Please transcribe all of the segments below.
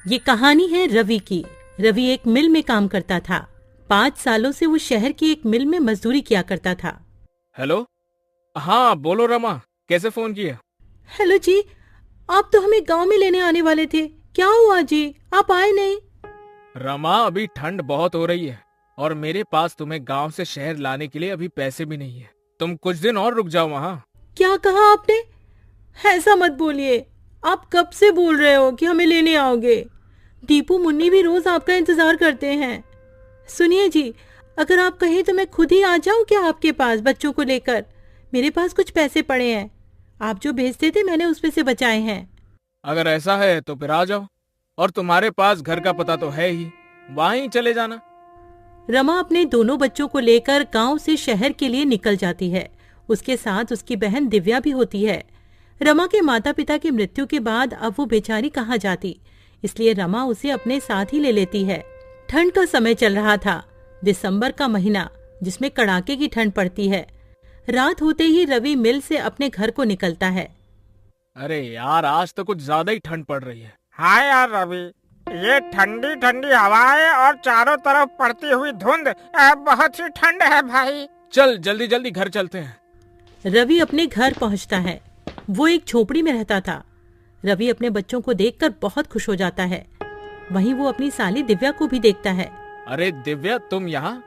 ये कहानी है रवि की। रवि एक मिल में काम करता था। 5 सालों से वो शहर की एक मिल में मजदूरी किया करता था। हेलो। हाँ बोलो रमा, कैसे फोन किया? हेलो जी, आप तो हमें गांव में लेने आने वाले थे, क्या हुआ जी, आप आए नहीं? रमा, अभी ठंड बहुत हो रही है और मेरे पास तुम्हें गांव से शहर लाने के लिए अभी पैसे भी नहीं है। तुम कुछ दिन और रुक जाओ वहाँ। क्या कहा आपने? ऐसा मत बोलिए। आप कब से बोल रहे हो कि हमें लेने आओगे? दीपू मुन्नी भी रोज आपका इंतजार करते हैं। सुनिए जी, अगर आप कहें तो मैं खुद ही आ जाऊं क्या आपके पास बच्चों को लेकर? मेरे पास कुछ पैसे पड़े हैं, आप जो भेजते थे मैंने उसमें से बचाए हैं। अगर ऐसा है तो फिर आ जाओ, और तुम्हारे पास घर का पता तो है ही, वहाँ ही चले जाना। रमा अपने दोनों बच्चों को लेकर गांव से शहर के लिए निकल जाती है। उसके साथ उसकी बहन दिव्या भी होती है। रमा के माता पिता की मृत्यु के बाद अब वो बेचारी कहाँ जाती, इसलिए रमा उसे अपने साथ ही ले लेती है। ठंड का समय चल रहा था, दिसंबर का महीना, जिसमें कड़ाके की ठंड पड़ती है। रात होते ही रवि मिल से अपने घर को निकलता है। अरे यार, आज तो कुछ ज्यादा ही ठंड पड़ रही है। हाँ यार रवि, ये ठंडी ठंडी हवाएं और चारों तरफ पड़ती हुई धुंध, बहुत ही ठंड है भाई। चल जल्दी जल्दी घर चलते हैं। रवि अपने घर पहुंचता है। वो एक झोपड़ी में रहता था। रवि अपने बच्चों को देखकर बहुत खुश हो जाता है। वहीं वो अपनी साली दिव्या को भी देखता है। अरे दिव्या, तुम यहाँ?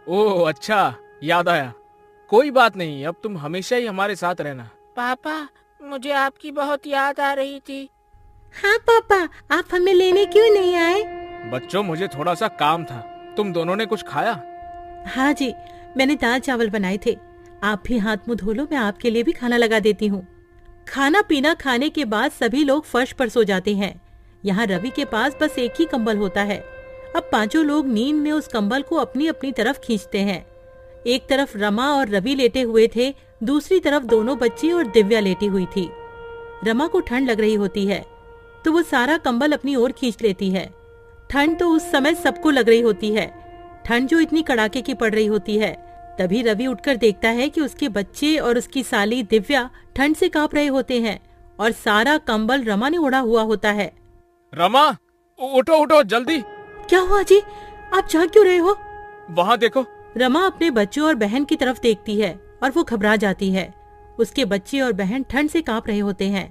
ओह अच्छा, याद आया। कोई बात नहीं, अब तुम हमेशा ही हमारे साथ रहना। पापा, मुझे आपकी बहुत याद आ रही थी। हाँ पापा, आप हमें लेने क्यों नहीं आए? बच्चों, मुझे थोड़ा सा काम था। तुम दोनों ने कुछ खाया? हाँ जी, मैंने दाल चावल बनाए थे। आप भी हाथ मुंह धो लो, मैं आपके लिए भी खाना लगा देती हूँ। खाना पीना खाने के बाद सभी लोग फर्श पर सो जाते हैं। यहाँ रवि के पास बस एक ही कंबल होता है। अब पांचों लोग नींद में उस कंबल को अपनी अपनी तरफ खींचते हैं। एक तरफ रमा और रवि लेटे हुए थे, दूसरी तरफ दोनों बच्ची और दिव्या लेटी हुई थी। रमा को ठंड लग रही होती है तो वो सारा कंबल अपनी ओर खींच लेती है। ठंड तो उस समय सबको लग रही होती है, ठंड जो इतनी कड़ाके की पड़ रही होती है। तभी रवि उठकर देखता है कि उसके बच्चे और उसकी साली दिव्या ठंड से कांप रहे होते हैं और सारा कंबल रमा ने ओढ़ा हुआ होता है। रमा, उठो उठो जल्दी। क्या हुआ जी, आप जाग क्यों रहे हो? वहाँ देखो। रमा अपने बच्चों और बहन की तरफ देखती है और वो घबरा जाती है। उसके बच्चे और बहन ठंड से कांप रहे होते हैं।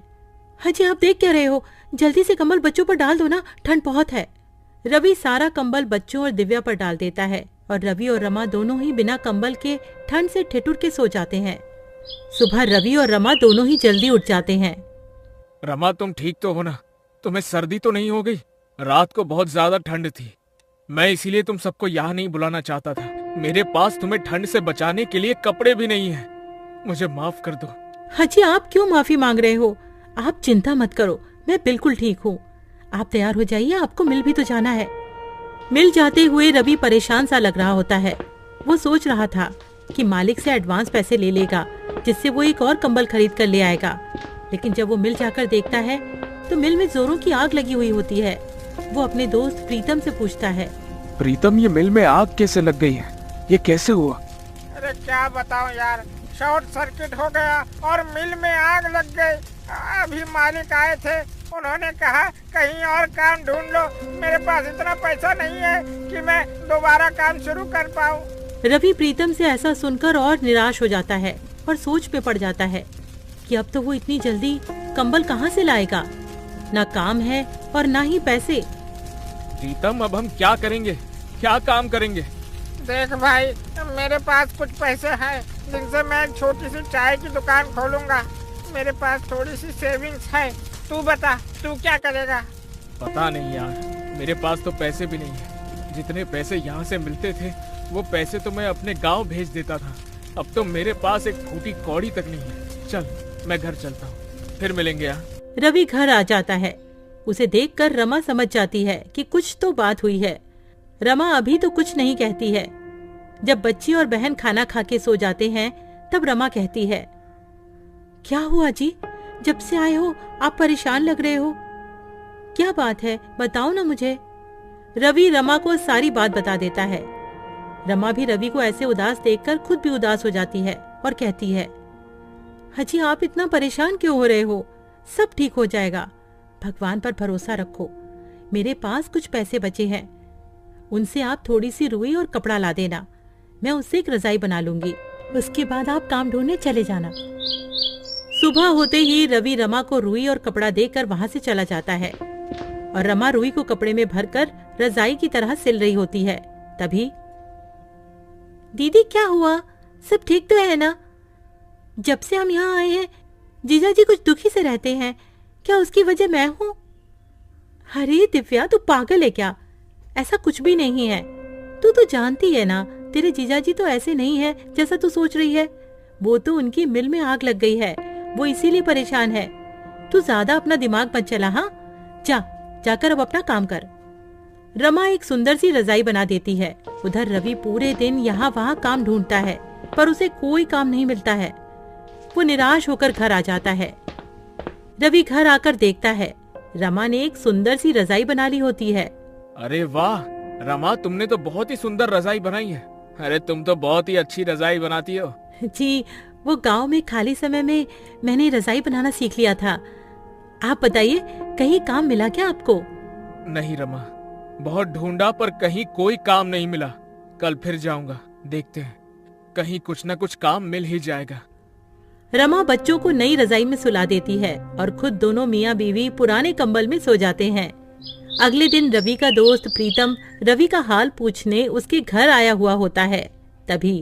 हाजी, आप देख क्या रहे हो? जल्दी से कंबल बच्चों पर डाल दो ना, ठंड बहुत है। रवि सारा कंबल बच्चों और दिव्या पर डाल देता है और रवि और रमा दोनों ही बिना कंबल के ठंड से ठिठुर के सो जाते हैं। सुबह रवि और रमा दोनों ही जल्दी उठ जाते हैं। रमा, तुम ठीक तो हो ना? तुम्हें सर्दी तो नहीं हो गई? रात को बहुत ज्यादा ठंड थी, मैं इसीलिए तुम सबको यहाँ नहीं बुलाना चाहता था। मेरे पास तुम्हें ठंड से बचाने के लिए कपड़े भी नहीं है। मुझे माफ कर दो। हाजी, आप क्यों माफी मांग रहे हो? आप चिंता मत करो, मैं बिल्कुल ठीक हूँ। आप तैयार हो जाइए, आपको मिल भी तो जाना है। मिल जाते हुए रवि परेशान सा लग रहा होता है। वो सोच रहा था कि मालिक से एडवांस पैसे ले लेगा, जिससे वो एक और कंबल खरीद कर ले आएगा। लेकिन जब वो मिल जाकर देखता है तो मिल में जोरों की आग लगी हुई होती है। वो अपने दोस्त प्रीतम से पूछता है, प्रीतम, ये मिल में आग कैसे लग गई है? ये कैसे हुआ? अरे क्या बताऊं यार, शॉर्ट सर्किट हो गया और मिल में आग लग गई। अभी मालिक आए थे, उन्होंने कहा कहीं और काम ढूंढ लो। मेरे पास इतना पैसा नहीं है कि मैं दोबारा काम शुरू कर पाऊं। रवि प्रीतम से ऐसा सुनकर और निराश हो जाता है और सोच में पड़ जाता है कि अब तो वो इतनी जल्दी कंबल कहाँ से लाएगा। ना काम है और ना ही पैसे। प्रीतम, अब हम क्या करेंगे? क्या काम करेंगे? देख भाई, मेरे पास कुछ पैसे हैं जिनसे मैं एक छोटी सी चाय की दुकान खोलूंगा। मेरे पास थोड़ी सी सेविंग्स है। तू बता, तू क्या करेगा? पता नहीं यार, मेरे पास तो पैसे भी नहीं है। जितने पैसे यहाँ से मिलते थे वो पैसे तो मैं अपने गांव भेज देता था। अब तो मेरे पास एक फूटी कौड़ी तक नहीं है। चल, मैं घर चलता हूँ, फिर मिलेंगे यहाँ। रवि घर आ जाता है। उसे देखकर रमा समझ जाती है कि कुछ तो बात हुई है। रमा अभी तो कुछ नहीं कहती है। जब बच्ची और बहन खाना खा के सो जाते हैं तब रमा कहती है, क्या हुआ जी, जब से आए हो आप परेशान लग रहे हो, क्या बात है, बताओ ना मुझे। रवि रमा को सारी बात बता देता है। रमा भी रवि को ऐसे उदास देखकर खुद भी उदास हो जाती है और कहती है, हाजी, आप इतना परेशान क्यों हो रहे हो? सब ठीक हो जाएगा, भगवान पर भरोसा रखो। मेरे पास कुछ पैसे बचे हैं, उनसे आप थोड़ी सी रुई और कपड़ा ला देना। मैं उससे एक रजाई बना लूंगी, उसके बाद आप काम ढूंढने चले जाना। सुबह होते ही रवि रमा को रुई और कपड़ा देकर वहां से चला जाता है और रमा रुई को कपड़े में भरकर रजाई की तरह सिल रही होती है। तभी, दीदी क्या हुआ, सब ठीक तो है ना? जब से हम यहाँ आए हैं जीजा जी कुछ दुखी से रहते हैं, क्या उसकी वजह मैं हूँ? अरे दिव्या, तू पागल है क्या? ऐसा कुछ भी नहीं है। तू तो जानती है ना, तेरे जीजा जी तो ऐसे नहीं है जैसा तू सोच रही है। वो तो उनकी मिल में आग लग गई है, वो इसीलिए परेशान है। तू ज्यादा अपना दिमाग मत चला। हाँ, जाकर अब अपना काम कर। रमा एक सुंदर सी रजाई बना देती है। उधर रवि पूरे दिन यहाँ वहाँ काम ढूंढता है, पर उसे कोई काम नहीं मिलता है। वो निराश होकर घर आ जाता है। रवि घर आकर देखता है रमा ने एक सुंदर सी रजाई बना ली होती है। अरे वाह रमा, तुमने तो बहुत ही सुंदर रजाई बनाई है। अरे तुम तो बहुत ही अच्छी रजाई बनाती हो। जी, वो गांव में खाली समय में मैंने रजाई बनाना सीख लिया था। आप बताइए, कहीं काम मिला क्या आपको? नहीं रमा, बहुत ढूंढा पर कहीं कोई काम नहीं मिला। कल फिर जाऊंगा, देखते हैं, कहीं कुछ न कुछ काम मिल ही जाएगा। रमा बच्चों को नई रजाई में सुला देती है और खुद दोनों मियाँ बीवी पुराने कंबल में सो जाते हैं। अगले दिन रवि का दोस्त प्रीतम रवि का हाल पूछने उसके घर आया हुआ होता है। तभी,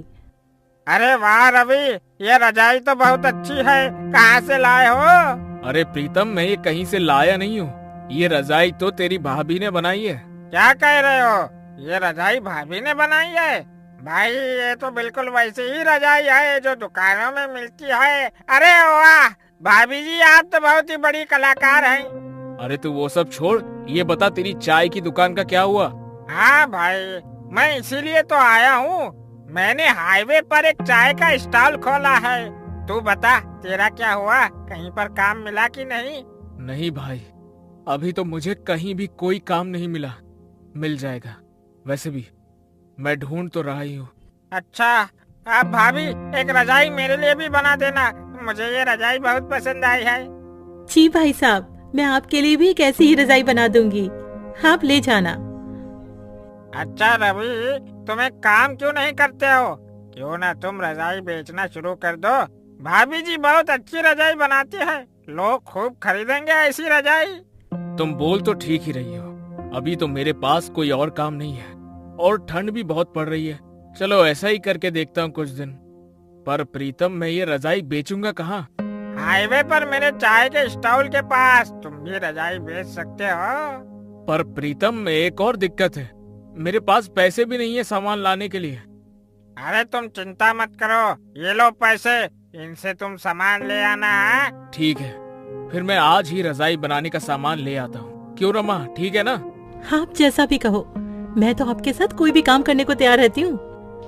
अरे वाह रवि, ये रजाई तो बहुत अच्छी है, कहाँ से लाए हो? अरे प्रीतम, मैं ये कहीं से लाया नहीं हूँ। ये रजाई तो तेरी भाभी ने बनाई है। क्या कह रहे हो? ये रजाई भाभी ने बनाई है? भाई, ये तो बिल्कुल वैसी ही रजाई है जो दुकानों में मिलती है। अरे वाह भाभी जी, आप तो बहुत ही बड़ी कलाकार हैं। अरे तू वो सब छोड़, ये बता तेरी चाय की दुकान का क्या हुआ? हाँ भाई, मैं इसीलिए तो आया हूँ। मैंने हाईवे पर एक चाय का स्टॉल खोला है। तू बता, तेरा क्या हुआ? कहीं पर काम मिला कि नहीं? नहीं भाई, अभी तो मुझे कहीं भी कोई काम नहीं मिला। मिल जाएगा, वैसे भी मैं ढूंढ तो रहा ही हूँ। अच्छा, अब भाभी एक रजाई मेरे लिए भी बना देना, मुझे ये रजाई बहुत पसंद आई है। जी भाई साहब, मैं आपके लिए भी एक ऐसी ही रजाई बना दूंगी, आप ले जाना। अच्छा रवि, तुम एक काम क्यों नहीं करते हो? क्यों ना तुम रजाई बेचना शुरू कर दो। भाभी जी बहुत अच्छी रजाई बनाती है, लोग खूब खरीदेंगे ऐसी रजाई। तुम बोल तो ठीक ही रही हो, अभी तो मेरे पास कोई और काम नहीं है और ठंड भी बहुत पड़ रही है। चलो ऐसा ही करके देखता हूँ कुछ दिन। पर प्रीतम, मैं ये रजाई बेचूंगा कहाँ? हाईवे पर मेरे चाय के स्टॉल के पास तुम भी रजाई बेच सकते हो। पर प्रीतम, एक और दिक्कत है, मेरे पास पैसे भी नहीं है सामान लाने के लिए। अरे तुम चिंता मत करो, ये लो पैसे, इनसे तुम सामान ले आना है। ठीक है, फिर मैं आज ही रजाई बनाने का सामान ले आता हूँ। क्यों रमा, ठीक है ना? आप जैसा भी कहो, मैं तो आपके साथ कोई भी काम करने को तैयार रहती हूँ।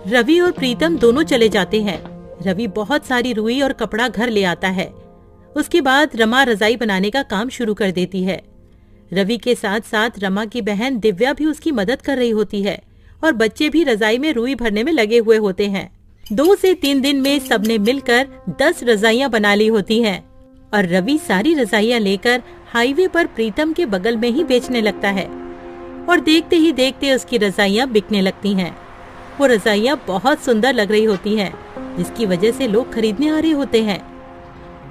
रवि और प्रीतम दोनों चले जाते हैं। रवि बहुत सारी रुई और कपड़ा घर ले आता है। उसके बाद रमा रजाई बनाने का काम शुरू कर देती है। रवि के साथ साथ रमा की बहन दिव्या भी उसकी मदद कर रही होती है और बच्चे भी रजाई में रुई भरने में लगे हुए होते हैं। 2 से 3 दिन में सबने मिलकर 10 रजाइयां बना ली होती हैं और रवि सारी रजाइयां लेकर हाईवे पर प्रीतम के बगल में ही बेचने लगता है और देखते ही देखते उसकी रजाइयां बिकने लगती हैं। वो रजाइयां बहुत सुंदर लग रही होती हैं, जिसकी वजह से लोग खरीदने आ रहे होते हैं।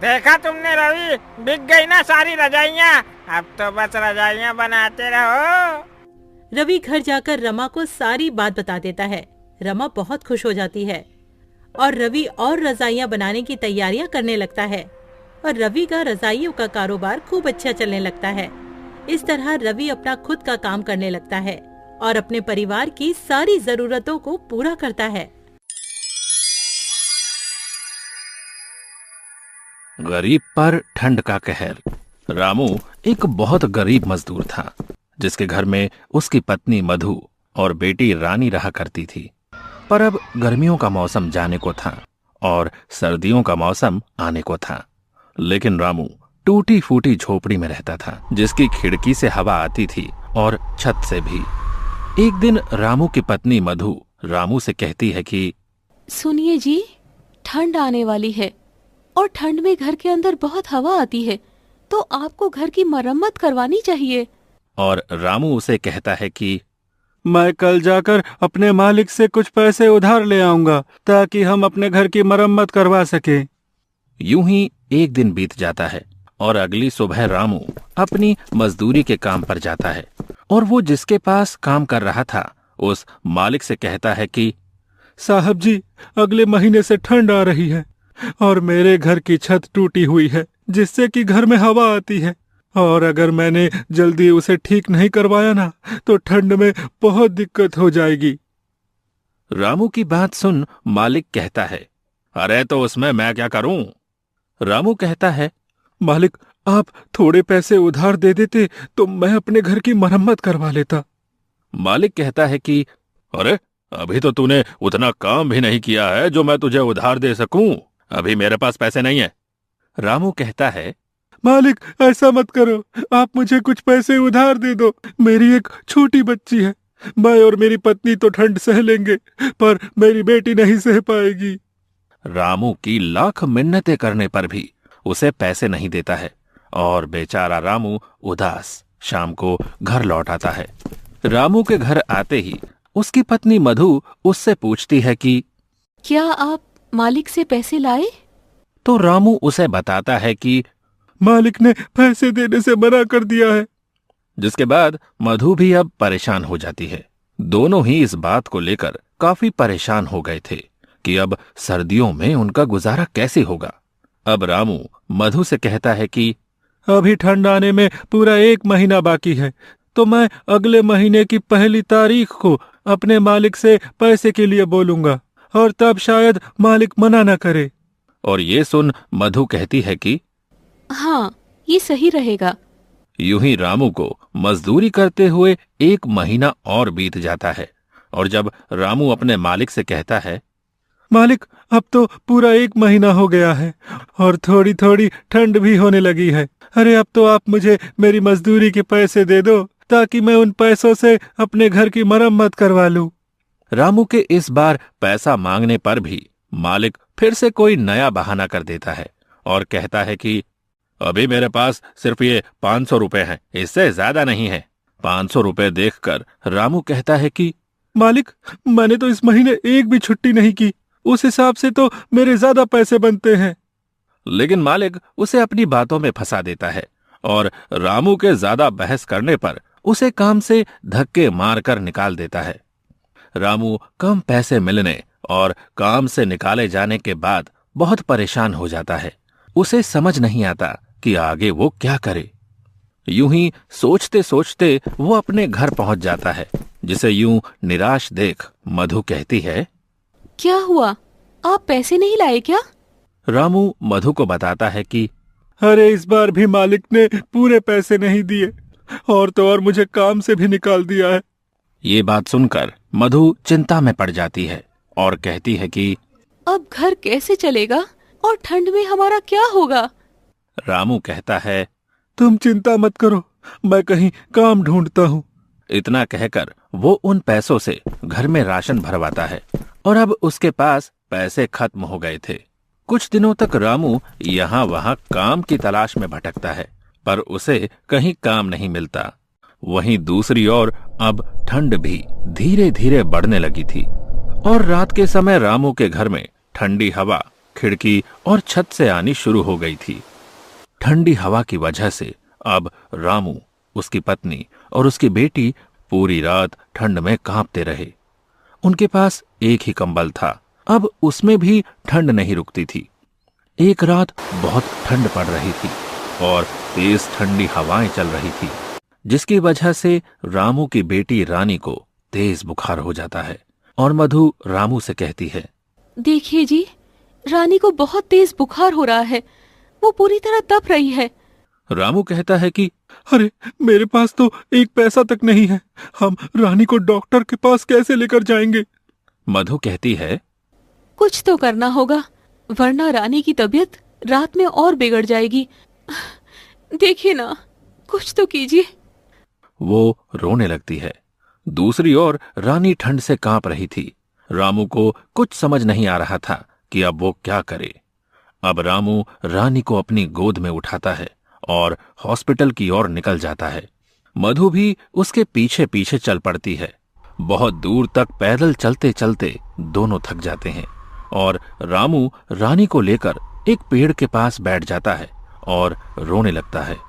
देखा तुमने रवि, बिक गई ना सारी रजाइयाँ। अब तो बस रजाइयाँ बनाते रहो। रवि घर जाकर रमा को सारी बात बता देता है। रमा बहुत खुश हो जाती है और रवि और रजाइयां बनाने की तैयारियां करने लगता है और रवि का रजाइयों का कारोबार खूब अच्छा चलने लगता है। इस तरह रवि अपना खुद का काम करने लगता है और अपने परिवार की सारी जरूरतों को पूरा करता है। गरीब पर ठंड का कहर। रामू एक बहुत गरीब मजदूर था, जिसके घर में उसकी पत्नी मधु और बेटी रानी रहा करती थी। पर अब गर्मियों का मौसम जाने को था और सर्दियों का मौसम आने को था, लेकिन रामू टूटी फूटी झोपड़ी में रहता था, जिसकी खिड़की से हवा आती थी और छत से भी। एक दिन रामू की पत्नी मधु रामू से कहती है कि सुनिए जी, ठंड आने वाली है और ठंड में घर के अंदर बहुत हवा आती है, तो आपको घर की मरम्मत करवानी चाहिए। और रामू उसे कहता है कि मैं कल जाकर अपने मालिक से कुछ पैसे उधार ले आऊंगा ताकि हम अपने घर की मरम्मत करवा सके। यूं ही एक दिन बीत जाता है और अगली सुबह रामू अपनी मजदूरी के काम पर जाता है और वो जिसके पास काम कर रहा था उस मालिक से कहता है कि साहब जी, अगले महीने से ठंड आ रही है और मेरे घर की छत टूटी हुई है जिससे कि घर में हवा आती है, और अगर मैंने जल्दी उसे ठीक नहीं करवाया ना तो ठंड में बहुत दिक्कत हो जाएगी। रामू की बात सुन मालिक कहता है, अरे तो उसमें मैं क्या करूं? रामू कहता है, मालिक आप थोड़े पैसे उधार दे देते तो मैं अपने घर की मरम्मत करवा लेता। मालिक कहता है कि अरे अभी तो तूने उतना काम भी नहीं किया है जो मैं तुझे उधार दे सकूं, अभी मेरे पास पैसे नहीं है। रामू कहता है, मालिक ऐसा मत करो, आप मुझे कुछ पैसे उधार दे दो, मेरी एक छोटी बच्ची है, मैं और मेरी पत्नी तो ठंड सह लेंगे पर मेरी बेटी नहीं सह पाएगी। रामू की लाख मिन्नतें करने पर भी उसे पैसे नहीं देता है और बेचारा रामू उदास शाम को घर लौट आता है। रामू के घर आते ही उसकी पत्नी मधु उससे पूछती है कि क्या आप मालिक से पैसे लाए? तो रामू उसे बताता है कि मालिक ने पैसे देने से मना कर दिया है। जिसके बाद मधु भी अब परेशान हो जाती है। दोनों ही इस बात को लेकर काफी परेशान हो गए थे कि अब सर्दियों में उनका गुजारा कैसे होगा। अब रामू मधु से कहता है कि अभी ठंड आने में पूरा 1 महीना बाकी है, तो मैं अगले महीने की 1 तारीख को अपने मालिक से पैसे के लिए बोलूंगा और तब शायद मालिक मना न करे। और ये सुन मधु कहती है कि हाँ, ये सही रहेगा। यूं ही रामू को मजदूरी करते हुए 1 महीना और बीत जाता है और जब रामू अपने मालिक से कहता है, मालिक अब तो पूरा 1 महीना हो गया है और थोड़ी थोड़ी ठंड भी होने लगी है, अरे अब तो आप मुझे मेरी मजदूरी के पैसे दे दो ताकि मैं उन पैसों से अपने घर की मरम्मत करवा लूं। रामू के इस बार पैसा मांगने पर भी मालिक फिर से कोई नया बहाना कर देता है और कहता है कि अभी मेरे पास सिर्फ ये 500 रुपए हैं, इससे ज्यादा नहीं है। 500 रुपए देखकर रामू कहता है कि मालिक मैंने तो इस महीने एक भी छुट्टी नहीं की, उस हिसाब से तो मेरे ज्यादा पैसे बनते हैं। लेकिन मालिक उसे अपनी बातों में फंसा देता है और रामू के ज्यादा बहस करने पर उसे काम से धक्के मारकर निकाल देता है। रामू कम पैसे मिलने और काम से निकाले जाने के बाद बहुत परेशान हो जाता है। उसे समझ नहीं आता कि आगे वो क्या करे। यूं ही सोचते सोचते वो अपने घर पहुंच जाता है, जिसे यूं निराश देख मधु कहती है, क्या हुआ, आप पैसे नहीं लाए क्या? रामू मधु को बताता है कि अरे इस बार भी मालिक ने पूरे पैसे नहीं दिए और तो और मुझे काम से भी निकाल दिया है। ये बात सुनकर मधु चिंता में पड़ जाती है और कहती है कि अब घर कैसे चलेगा और ठंड में हमारा क्या होगा? रामू कहता है, तुम चिंता मत करो, मैं कहीं काम ढूंढता हूँ। इतना कहकर वो उन पैसों से घर में राशन भरवाता है और अब उसके पास पैसे खत्म हो गए थे। कुछ दिनों तक रामू यहाँ वहाँ काम की तलाश में भटकता है पर उसे कहीं काम नहीं मिलता। वहीं दूसरी ओर अब ठंड भी धीरे धीरे बढ़ने लगी थी और रात के समय रामू के घर में ठंडी हवा खिड़की और छत से आनी शुरू हो गई थी। ठंडी हवा की वजह से अब रामू, उसकी पत्नी और उसकी बेटी पूरी रात ठंड में कांपते रहे। उनके पास एक ही कंबल था, अब उसमें भी ठंड नहीं रुकती थी। एक रात बहुत ठंड पड़ रही थी और तेज ठंडी हवाएं चल रही थी, जिसकी वजह से रामू की बेटी रानी को तेज बुखार हो जाता है और मधु रामू से कहती है, देखिए जी, रानी को बहुत तेज बुखार हो रहा है, वो पूरी तरह तप रही है। रामू कहता है कि अरे मेरे पास तो 1 पैसा तक नहीं है, हम रानी को डॉक्टर के पास कैसे लेकर जाएंगे? मधु कहती है, कुछ तो करना होगा वरना रानी की तबीयत रात में और बिगड़ जाएगी। देखिए ना, कुछ तो कीजिए। वो रोने लगती है। दूसरी ओर रानी ठंड से कांप रही थी। रामू को कुछ समझ नहीं आ रहा था कि अब वो क्या करे। अब रामू रानी को अपनी गोद में उठाता है और हॉस्पिटल की ओर निकल जाता है। मधु भी उसके पीछे पीछे चल पड़ती है। बहुत दूर तक पैदल चलते चलते दोनों थक जाते हैं और रामू रानी को लेकर एक पेड़ के पास बैठ जाता है और रोने लगता है।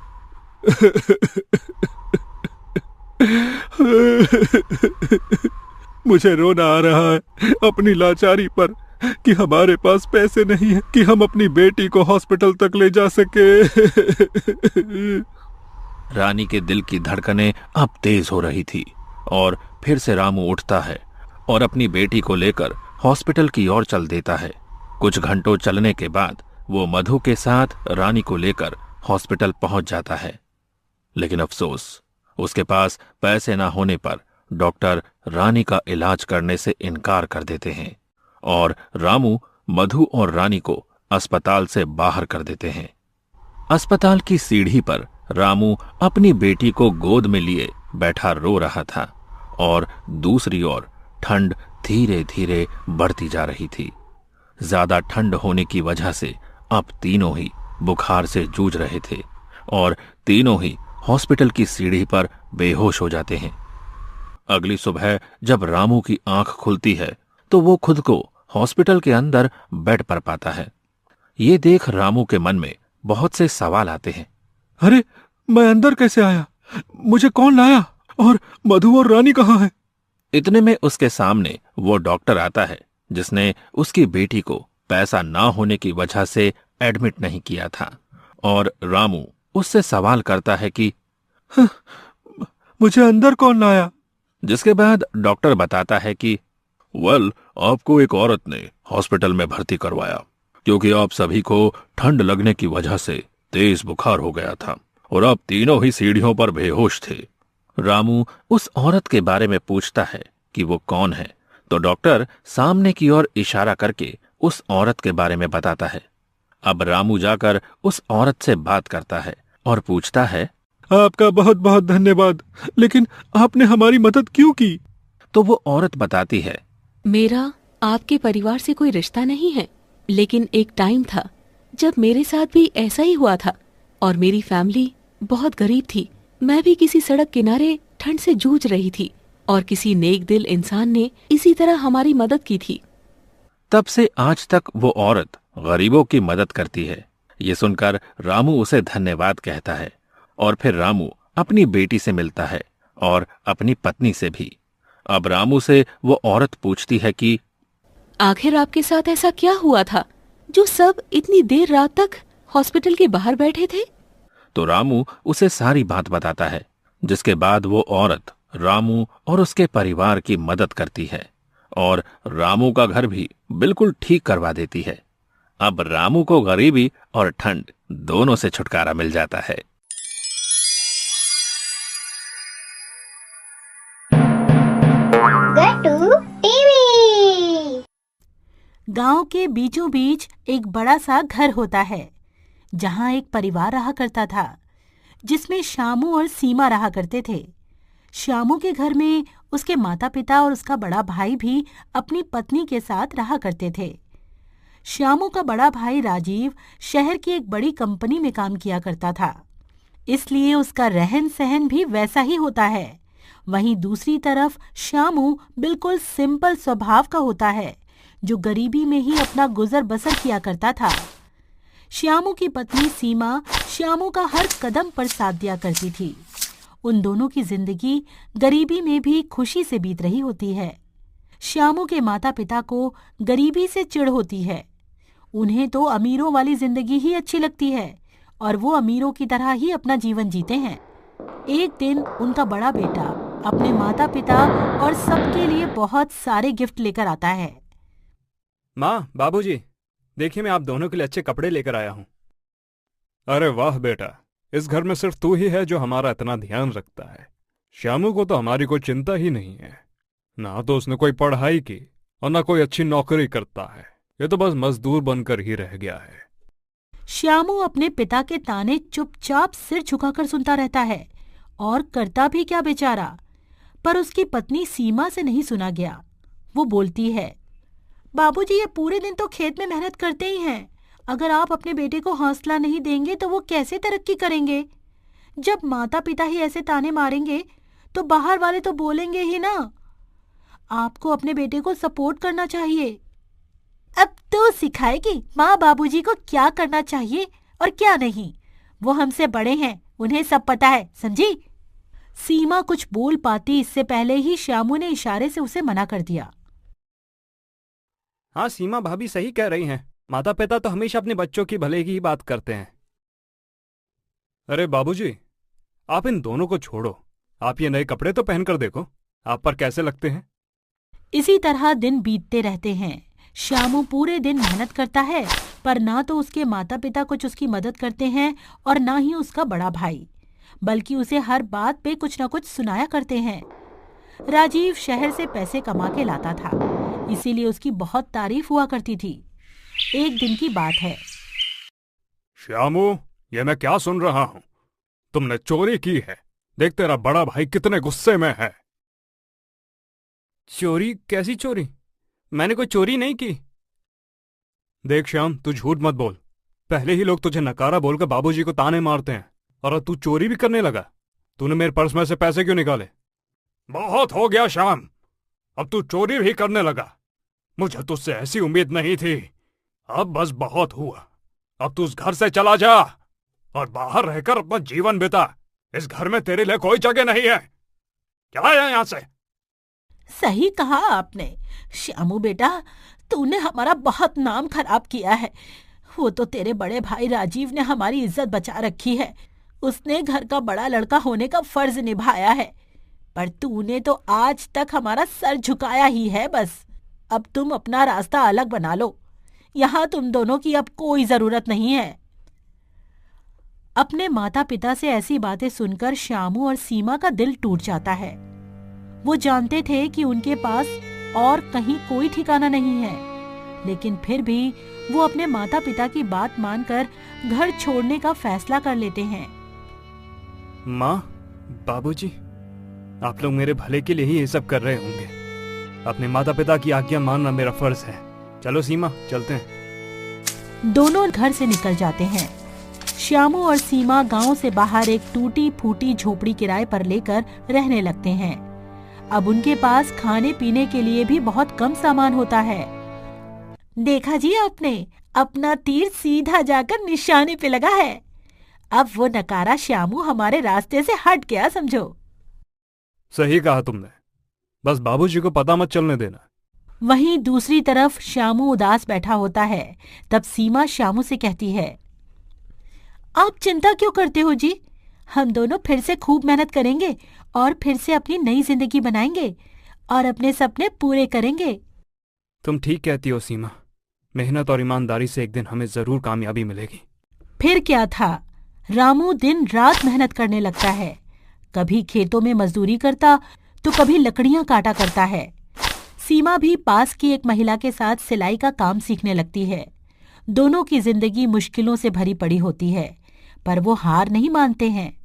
मुझे रोना आ रहा है अपनी लाचारी पर कि हमारे पास पैसे नहीं है कि हम अपनी बेटी को हॉस्पिटल तक ले जा सके। रानी के दिल की धड़कनें अब तेज हो रही थी और फिर से रामू उठता है और अपनी बेटी को लेकर हॉस्पिटल की ओर चल देता है। कुछ घंटों चलने के बाद वो मधु के साथ रानी को लेकर हॉस्पिटल पहुंच जाता है। लेकिन अफसोस, उसके पास पैसे ना होने पर डॉक्टर रानी का इलाज करने से इनकार कर देते हैं और रामू मधु और रानी को अस्पताल से बाहर कर देते हैं। अस्पताल की सीढ़ी पर रामू अपनी बेटी को गोद में लिए बैठा रो रहा था और दूसरी ओर ठंड धीरे धीरे बढ़ती जा रही थी। ज्यादा ठंड होने की वजह से अब तीनों ही बुखार से जूझ रहे थे और तीनों ही हॉस्पिटल की सीढ़ी पर बेहोश हो जाते हैं। अगली सुबह जब रामू की आंख खुलती है तो वो खुद को हॉस्पिटल के अंदर बेड पर पाता है। ये देख रामू के मन में बहुत से सवाल आते हैं। अरे, मैं अंदर कैसे आया? मुझे कौन लाया? और मधु और रानी कहाँ हैं? इतने में उसके सामने वो डॉक्टर आता है जिसने उसकी बेटी को पैसा ना होने की वजह से एडमिट नहीं किया था और रामू उससे सवाल करता है कि मुझे अंदर कौन लाया? जिसके बाद डॉक्टर बताता है कि आपको एक औरत ने हॉस्पिटल में भर्ती करवाया क्योंकि आप सभी को ठंड लगने की वजह से तेज बुखार हो गया था और आप तीनों ही सीढ़ियों पर बेहोश थे। रामू उस औरत के बारे में पूछता है कि वो कौन है, तो डॉक्टर सामने की ओर इशारा करके उस औरत के बारे में बताता है। अब रामू जाकर उस औरत से बात करता है और पूछता है, आपका बहुत बहुत धन्यवाद, लेकिन आपने हमारी मदद क्यों की? तो वो औरत बताती है, मेरा आपके परिवार से कोई रिश्ता नहीं है, लेकिन एक टाइम था जब मेरे साथ भी ऐसा ही हुआ था और मेरी फैमिली बहुत गरीब थी। मैं भी किसी सड़क किनारे ठंड से जूझ रही थी और किसी नेक दिल इंसान ने इसी तरह हमारी मदद की थी। तब से आज तक वो औरत गरीबों की मदद करती है। ये सुनकर रामू उसे धन्यवाद कहता है और फिर रामू अपनी बेटी से मिलता है और अपनी पत्नी से भी। अब रामू से वो औरत पूछती है कि आखिर आपके साथ ऐसा क्या हुआ था जो सब इतनी देर रात तक हॉस्पिटल के बाहर बैठे थे? तो रामू उसे सारी बात बताता है, जिसके बाद वो औरत रामू और उसके परिवार की मदद करती है और रामू का घर भी बिल्कुल ठीक करवा देती है। अब रामू को गरीबी और ठंड दोनों से छुटकारा मिल जाता है। गांव के बीचों बीच एक बड़ा सा घर होता है जहां एक परिवार रहा करता था जिसमें श्यामू और सीमा रहा करते थे। श्यामू के घर में उसके माता पिता और उसका बड़ा भाई भी अपनी पत्नी के साथ रहा करते थे। श्यामू का बड़ा भाई राजीव शहर की एक बड़ी कंपनी में काम किया करता था, इसलिए उसका रहन सहन भी वैसा ही होता है। वहीं दूसरी तरफ श्यामू बिल्कुल सिंपल स्वभाव का होता है जो गरीबी में ही अपना गुजर बसर किया करता था। श्यामू की पत्नी सीमा श्यामू का हर कदम पर साथ दिया करती थी। उन दोनों की जिंदगी गरीबी में भी खुशी से बीत रही होती है। श्यामू के माता पिता को गरीबी से चिढ़ होती है। उन्हें तो अमीरों वाली जिंदगी ही अच्छी लगती है और वो अमीरों की तरह ही अपना जीवन जीते हैं। एक दिन उनका बड़ा बेटा अपने माता पिता और सबके लिए बहुत सारे गिफ्ट लेकर आता है। माँ, बाबूजी, देखिए मैं आप दोनों के लिए अच्छे कपड़े लेकर आया हूँ। अरे वाह बेटा, इस घर में सिर्फ तू ही है जो हमारा इतना ध्यान रखता है। श्यामू को तो हमारी कोई चिंता ही नहीं है, ना तो उसने कोई पढ़ाई की और ना कोई अच्छी नौकरी करता है। ये तो बस मजदूर बनकर ही रह गया है। श्यामू अपने पिता के ताने चुपचाप सिर झुकाकर सुनता रहता है और करता भी क्या बेचारा। पर उसकी पत्नी सीमा से नहीं सुना गया। वो बोलती है, बाबूजी, ये पूरे दिन तो खेत में मेहनत करते ही हैं। अगर आप अपने बेटे को हौसला नहीं देंगे तो वो कैसे तरक्की करेंगे? जब माता पिता ही ऐसे ताने मारेंगे तो बाहर वाले तो बोलेंगे ही ना। आपको अपने बेटे को सपोर्ट करना चाहिए। अब तो सिखाएगी माँ बाबूजी को क्या करना चाहिए और क्या नहीं। वो हमसे बड़े हैं, उन्हें सब पता है, समझी? सीमा कुछ बोल पाती इससे पहले ही श्यामू ने इशारे से उसे मना कर दिया। हाँ, सीमा भाभी सही कह रही हैं। माता पिता तो हमेशा अपने बच्चों की भले की ही बात करते हैं। अरे बाबूजी, आप इन दोनों को छोड़ो। आप ये नए कपड़े तो पहनकर देखो, आप पर कैसे लगते हैं। इसी तरह दिन बीतते रहते हैं। श्यामू पूरे दिन मेहनत करता है, पर ना तो उसके माता पिता कुछ उसकी मदद करते हैं और ना ही उसका बड़ा भाई, बल्कि उसे हर बात पे कुछ न कुछ सुनाया करते हैं। राजीव शहर से पैसे कमा के लाता था, इसीलिए उसकी बहुत तारीफ हुआ करती थी। एक दिन की बात है। श्यामू, ये मैं क्या सुन रहा हूं? तुमने चोरी की है। देख तेरा बड़ा भाई कितने गुस्से में है। चोरी? कैसी चोरी? मैंने कोई चोरी नहीं की। देख श्याम, तू झूठ मत बोल। पहले ही लोग तुझे नकारा बोलकर बाबूजी को ताने मारते हैं, और अब तू चोरी भी करने लगा। तूने मेरे पर्स में से पैसे क्यों निकाले? बहुत हो गया श्याम, अब तू चोरी भी करने लगा। मुझे तुझसे ऐसी उम्मीद नहीं थी। अब बस बहुत हुआ। अब तू उस घर से चला जा और बाहर रहकर अपना जीवन बिता। इस घर में तेरे लिए कोई जगह नहीं है। चला जा यहाँ से। सही कहा आपने श्यामू बेटा, तूने हमारा बहुत नाम खराब किया है। वो तो तेरे बड़े भाई राजीव ने हमारी इज्जत बचा रखी है। उसने घर का बड़ा लड़का होने का फर्ज निभाया है, पर तूने तो आज तक हमारा सर झुकाया ही है। बस अब तुम अपना रास्ता अलग बना लो। यहाँ तुम दोनों की अब कोई जरूरत नहीं है। अपने माता पिता से ऐसी बातें सुनकर श्यामू और सीमा का दिल टूट जाता है। वो जानते थे कि उनके पास और कहीं कोई ठिकाना नहीं है, लेकिन फिर भी वो अपने माता पिता की बात मानकर घर छोड़ने का फैसला कर लेते हैं। माँ, बाबूजी, आप लोग मेरे भले के लिए ही ये सब कर रहे होंगे। अपने माता पिता की आज्ञा मानना मेरा फर्ज है। चलो सीमा, चलते हैं। दोनों घर से निकल जाते हैं। श्यामू और सीमा गांव से बाहर एक टूटी फूटी झोपड़ी किराए पर लेकर रहने लगते हैं। अब उनके पास खाने पीने के लिए भी बहुत कम सामान होता है। देखा जी आपने, अपना तीर सीधा जाकर निशाने पे लगा है। अब वो नकारा श्यामू हमारे रास्ते से हट गया, समझो। सही कहा तुमने, बस बाबूजी को पता मत चलने देना। वहीं दूसरी तरफ श्यामू उदास बैठा होता है। तब सीमा श्यामू से कहती है, आप चिंता क्यों करते हो जी? हम दोनों फिर से खूब मेहनत करेंगे और फिर से अपनी नई जिंदगी बनाएंगे और अपने सपने पूरे करेंगे। तुम ठीक कहती हो सीमा। मेहनत और ईमानदारी से एक दिन हमें जरूर कामयाबी मिलेगी। फिर क्या था, रामू दिन रात मेहनत करने लगता है। कभी खेतों में मजदूरी करता तो कभी लकड़ियां काटा करता है। सीमा भी पास की एक महिला के साथ सिलाई का काम सीखने लगती है। दोनों की जिंदगी मुश्किलों से भरी पड़ी होती है, पर वो हार नहीं मानते हैं।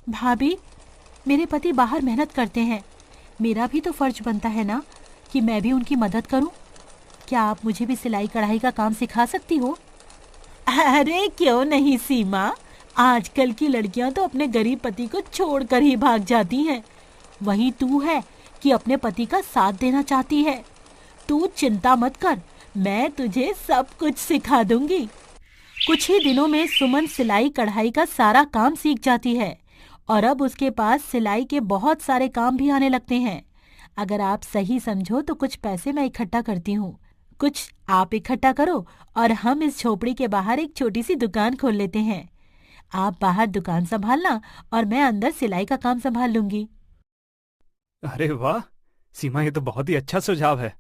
भाभी, मेरे पति बाहर मेहनत करते हैं, मेरा भी तो फर्ज बनता है ना कि मैं भी उनकी मदद करूं। क्या आप मुझे भी सिलाई कढ़ाई का काम सिखा सकती हो? अरे क्यों नहीं सीमा, आजकल की लड़कियां तो अपने गरीब पति को छोड़कर ही भाग जाती हैं। वहीं तू है कि अपने पति का साथ देना चाहती है। तू चिंता मत कर, मैं तुझे सब कुछ सिखा दूंगी। कुछ ही दिनों में सुमन सिलाई कढ़ाई का सारा काम सीख जाती है और अब उसके पास सिलाई के बहुत सारे काम भी आने लगते हैं। अगर आप सही समझो तो कुछ पैसे मैं इकट्ठा करती हूँ, कुछ आप इकट्ठा करो और हम इस झोपड़ी के बाहर एक छोटी सी दुकान खोल लेते हैं। आप बाहर दुकान संभालना और मैं अंदर सिलाई का काम संभाल लूंगी। अरे वाह सीमा, ये तो बहुत ही अच्छा सुझाव है।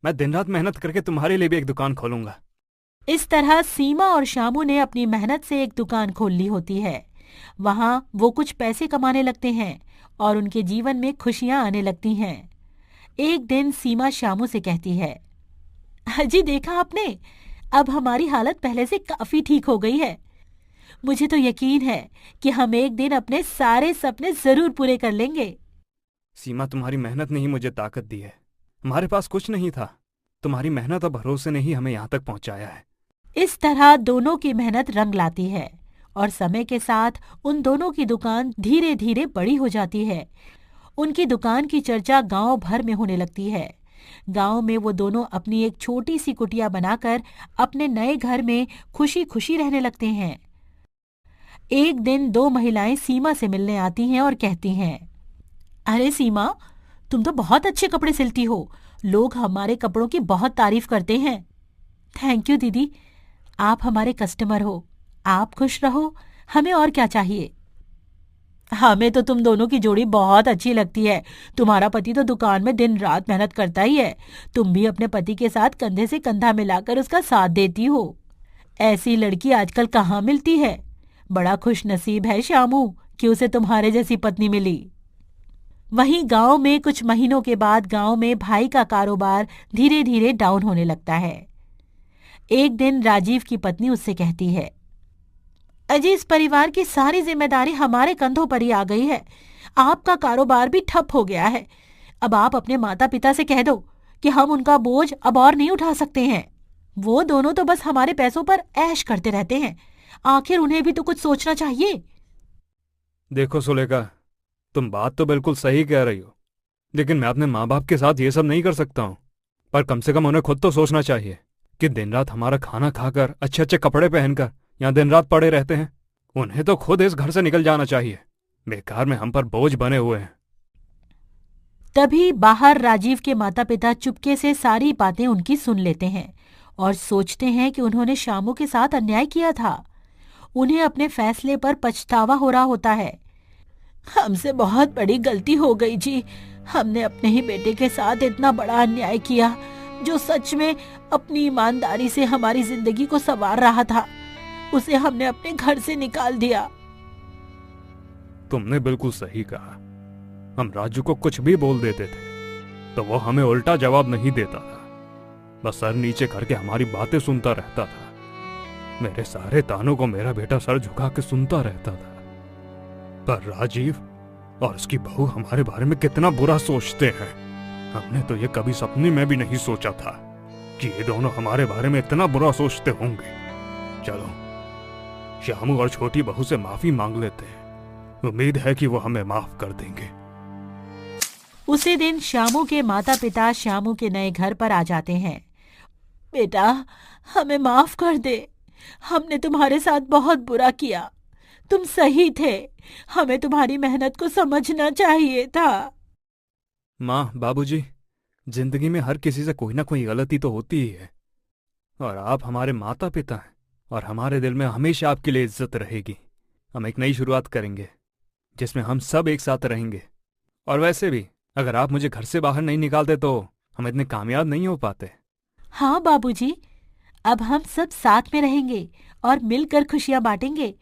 मैं दिन रात मेहनत करके तुम्हारे लिए भी एक दुकान खोलूंगा। इस तरह सीमा और श्यामू ने अपनी मेहनत से एक दुकान खोल ली होती है। वहां वो कुछ पैसे कमाने लगते हैं और उनके जीवन में खुशियां आने लगती हैं। एक दिन सीमा श्यामू से कहती है, जी देखा आपने, अब हमारी हालत पहले से काफी ठीक हो गई है। मुझे तो यकीन है कि हम एक दिन अपने सारे सपने जरूर पूरे कर लेंगे। सीमा, तुम्हारी मेहनत ने ही मुझे ताकत दी है। हमारे पास कुछ नहीं था, तुम्हारी मेहनत और भरोसे ने ही हमें यहाँ तक पहुँचाया है। इस तरह दोनों की मेहनत रंग लाती है और समय के साथ उन दोनों की दुकान धीरे धीरे बड़ी हो जाती है। उनकी दुकान की चर्चा गांव भर में होने लगती है। गांव में वो दोनों अपनी एक छोटी सी कुटिया बनाकर अपने नए घर में खुशी खुशी रहने लगते हैं। एक दिन दो महिलाएं सीमा से मिलने आती हैं और कहती हैं, अरे सीमा, तुम तो बहुत अच्छे कपड़े सिलती हो। लोग हमारे कपड़ों की बहुत तारीफ करते हैं। थैंक यू दीदी, आप हमारे कस्टमर हो। आप खुश रहो, हमें और क्या चाहिए। हमें तो तुम दोनों की जोड़ी बहुत अच्छी लगती है। तुम्हारा पति तो दुकान में दिन रात मेहनत करता ही है। तुम भी अपने पति के साथ कंधे से कंधा मिलाकर उसका साथ देती हो। ऐसी लड़की आजकल कहाँ मिलती है। बड़ा खुश नसीब है श्यामू कि उसे तुम्हारे जैसी पत्नी मिली। वहीं गांव में कुछ महीनों के बाद गांव में भाई का कारोबार धीरे धीरे डाउन होने लगता है। एक दिन राजीव की पत्नी उससे कहती है, अजी, इस परिवार की सारी जिम्मेदारी हमारे कंधों पर ही आ गई है। आपका कारोबार भी ठप हो गया है। अब आप अपने माता पिता से कह दो कि हम उनका बोझ अब और नहीं उठा सकते हैं। वो दोनों तो बस हमारे पैसों पर ऐश करते रहते हैं। आखिर उन्हें भी तो कुछ सोचना चाहिए। देखो सुलेखा, तुम बात तो बिल्कुल सही कह रही हो, लेकिन मैं अपने माँ बाप के साथ ये सब नहीं कर सकता हूँ। पर कम से कम उन्हें खुद तो सोचना चाहिए कि दिन रात हमारा खाना खाकर अच्छे अच्छे कपड़े पहनकर यहाँ दिन रात पड़े रहते हैं। उन्हें तो खुद इस घर से निकल जाना चाहिए। बेकार में हम पर बोझ बने हुए हैं। तभी बाहर राजीव के माता पिता चुपके से सारी बातें उनकी सुन लेते हैं और सोचते हैं कि उन्होंने श्यामू के साथ अन्याय किया था। उन्हें अपने फैसले पर पछतावा हो रहा होता है। हमसे बहुत बड़ी गलती हो गई जी। हमने अपने ही बेटे के साथ इतना बड़ा अन्याय किया, जो सच में अपनी ईमानदारी से हमारी जिंदगी को संवार रहा था। उसे हमने अपने घर से निकाल दिया। तुमने बिल्कुल सही कहा। हम राजू को कुछ भी बोल देते थे तो वो हमें उल्टा जवाब नहीं देता था, बस सर नीचे करके हमारी बातें सुनता रहता था। मेरे सारे तानों को मेरा बेटा सर झुका के सुनता रहता था। पर राजीव और उसकी बहू हमारे बारे में कितना बुरा सोचते हैं। हमने तो ये कभी सपने में भी नहीं सोचा था कि ये दोनों हमारे बारे में इतना बुरा सोचते होंगे। चलो श्यामू और छोटी बहू से माफी मांग लेते हैं। उम्मीद है कि वो हमें माफ कर देंगे। उसी दिन श्यामू के माता पिता श्यामू के नए घर पर आ जाते हैं। बेटा, हमें माफ कर दे। हमने तुम्हारे साथ बहुत बुरा किया। तुम सही थे। हमें तुम्हारी मेहनत को समझना चाहिए था। माँ, बाबूजी, जिंदगी में हर किसी से कोई ना कोई गलती तो होती ही है, और आप हमारे माता पिता हैं और हमारे दिल में हमेशा आपके लिए इज्जत रहेगी। हम एक नई शुरुआत करेंगे जिसमें हम सब एक साथ रहेंगे। और वैसे भी अगर आप मुझे घर से बाहर नहीं निकालते तो हम इतने कामयाब नहीं हो पाते। हाँ बाबूजी, अब हम सब साथ में रहेंगे और मिलकर खुशियां बांटेंगे।